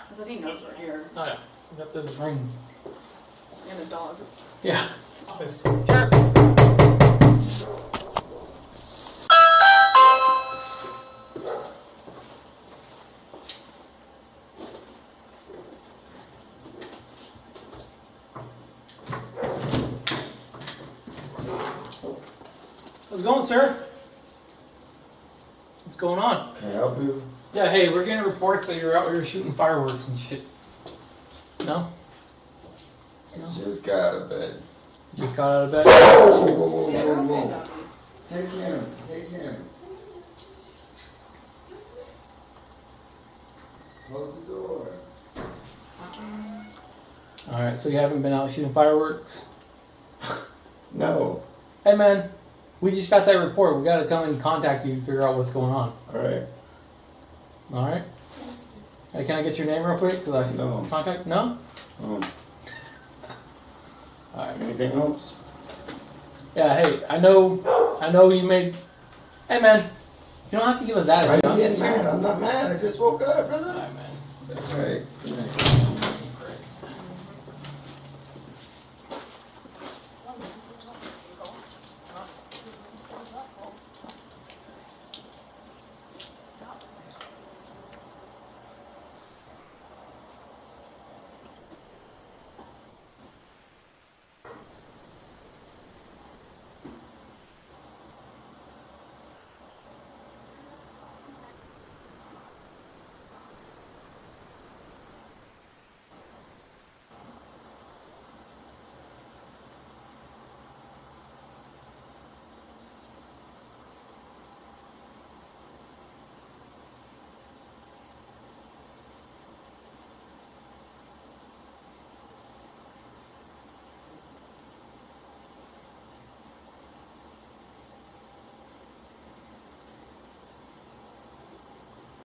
That's what he knows we're here. Oh yeah, we got this ring. And a dog. Yeah. How's it going, sir? What's going on? Can I help you? Yeah, hey, we're getting reports that you're out here shooting fireworks and shit. No? Just got out of bed. Just got out of bed? Whoa. Take him. Close the door. Alright, so you haven't been out shooting fireworks? No. Hey man, we just got that report. We gotta come and contact you to figure out what's going on. Alright. Alright? Hey, can I get your name real quick? So I can No. contact? No? Alright. Anything else? Yeah, hey, I know you made... Hey man, you don't have to give us that. I'm not mad. I just woke up, brother.